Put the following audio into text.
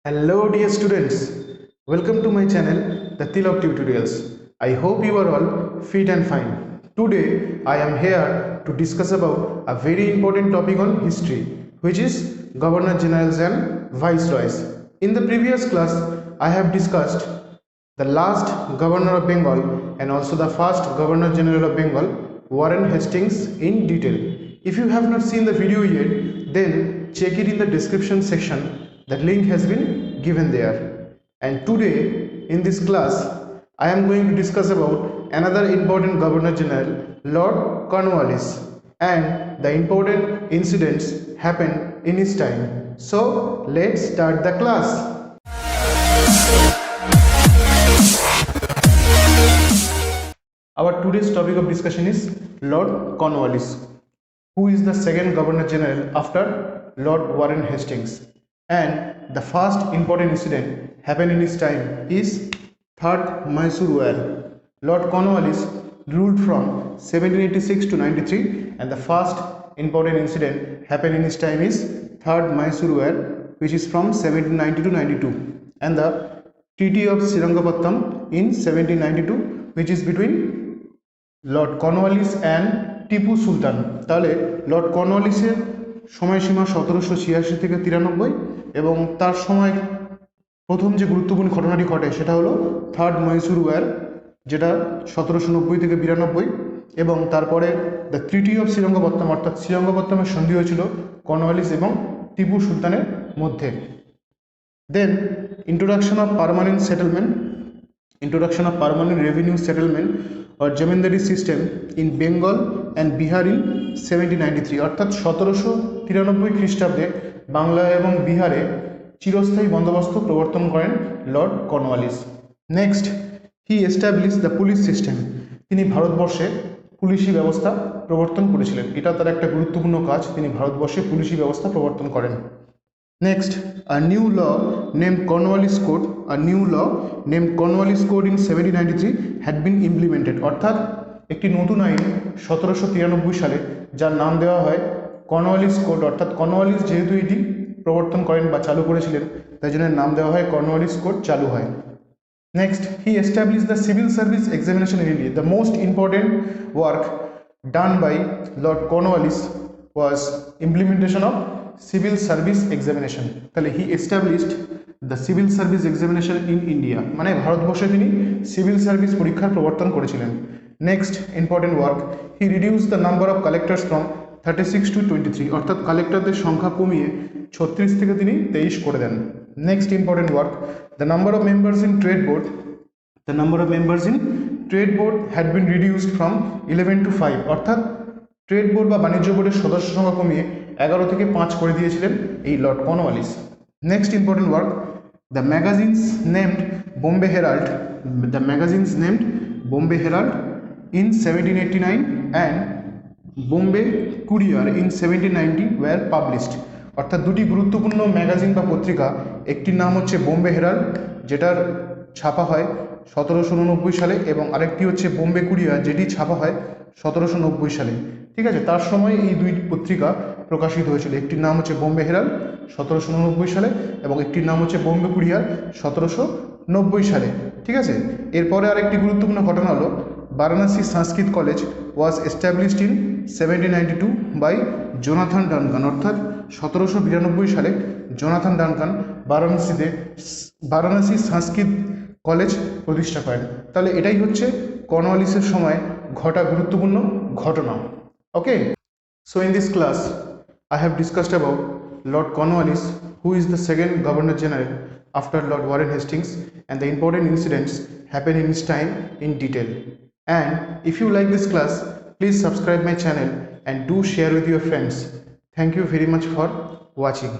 Hello dear students, welcome to my channel The Tilak Tutorials. I hope you are all fit and fine. Today I am here to discuss about a very important topic on history, which is Governor Generals and Viceroys. In the previous class I have discussed the last Governor of Bengal and also the first Governor General of Bengal, Warren Hastings, in detail. If you have not seen the video yet, then check it in the description section. The link has been given there. And today in this class I am going to discuss about another important Governor General, Lord Cornwallis, and the important incidents happened in his time. So let's start the class. Our today's topic of discussion is Lord Cornwallis, who is the second Governor General after Lord Warren Hastings. And the first important incident happened in his time is Third Mysore War. Lord Cornwallis ruled from 1786 to 93, and the first important incident happened in his time is Third Mysore War, which is from 1790 to 92, and the Treaty of Seringapatam in 1792, which is between Lord Cornwallis and Tipu Sultan. তাহলে Lord কর্নওয়ালিসের সময়সীমা 1786 থেকে 93 এবং তার সময় প্রথম যে গুরুত্বপূর্ণ ঘটনাটি ঘটে সেটা হলো থার্ড মহীশূর ওয়ার, যেটা 1790 থেকে 92, এবং তারপরে দ্য ট্রিটি অফ শ্রীরঙ্গপত্তম অর্থাৎ শ্রীরঙ্গপত্তমের সন্ধি হয়েছিল কর্নওয়ালিস এবং টিপু সুলতানের মধ্যে। দেন introduction of permanent revenue settlement or Zamindari System in Bengal and Bihar in 1793, অর্থাৎ 1793 খ্রিস্টাব্দে বাংলা এবং বিহারে চিরস্থায়ী বন্দোবস্ত প্রবর্তন করেন Lord Cornwallis. Next, he establish the police system. তিনি ভারতবর্ষে পুলিশি ব্যবস্থা প্রবর্তন করেছিলেন। এটা তার একটা গুরুত্বপূর্ণ কাজ, তিনি ভারতবর্ষে পুলিশি ব্যবস্থা প্রবর্তন করেন। Next, a new law named Cornwallis Code in 1793 had been implemented, অর্থাৎ একটি নতুন আইন 1793 সালে যার নাম দেওয়া হয় কর্নওয়ালিস কোড, অর্থাৎ কর্নওয়ালিস যেহেতু এটি প্রবর্তন করেন বা চালু করেছিলেন তাই জন্য নাম দেওয়া হয় কর্নওয়ালিস কোড চালু হয়। Next, he established the civil service examination in India. The most important work done by Lord Cornwallis was implementation of civil service examination. তাহলে he established the civil service examination in India, মানে ভারতবর্ষে তিনি civil service পরীক্ষার প্রবর্তন করেছিলেন। Next important work, he reduced the number of collectors from 36 to 23, অর্থাৎ কালেক্টরদের সংখ্যা কমিয়ে 36 থেকে তিনি 23 করে দেন। Next important work, the number of members in trade board had been reduced from 11 to 5, অর্থাৎ ট্রেড বোর্ড বা বাণিজ্য বোর্ডের সদস্য সংখ্যা কমিয়ে 11 থেকে 5 করে দিয়েছিলেন এই Lord Cornwallis. Next important work, the magazines named Bombay Herald in 1789 and Bombay courier in 1790 were published, অর্থাৎ দুটি গুরুত্বপূর্ণ ম্যাগাজিন বা পত্রিকা, একটির নাম হচ্ছে বোম্বে হেরাল্ড যেটার ছাপা হয় 1789 সালে এবং আরেকটি হচ্ছে বোম্বে কুরিয়ার যেটি ছাপা হয় 1790 সালে। ঠিক আছে, তার সময় এই দুই পত্রিকা প্রকাশিত হয়েছিল। একটির নাম হচ্ছে বোম্বে হেরাল্ড 1789 সালে এবং একটির নাম হচ্ছে বোম্বে কুরিয়ার 1790 সালে। ঠিক আছে, এরপরে আরেকটি গুরুত্বপূর্ণ ঘটনা হলো Varanasi Sanskrit college was established in 1792 by Jonathan Duncan, অর্থাৎ 1792 সালে Jonathan Duncan Varanasi Sanskrit college প্রতিষ্ঠা করেন। তাহলে এটাই হচ্ছে কর্নওয়ালিসের সময় ঘটা গুরুত্বপূর্ণ ঘটনা। ওকে, so in this class I have discussed about Lord Cornwallis, who is the second Governor General after Lord Warren Hastings, and the important incidents happened in his time in detail. And if you like this class, please subscribe my channel and do share with your friends. Thank you very much for watching.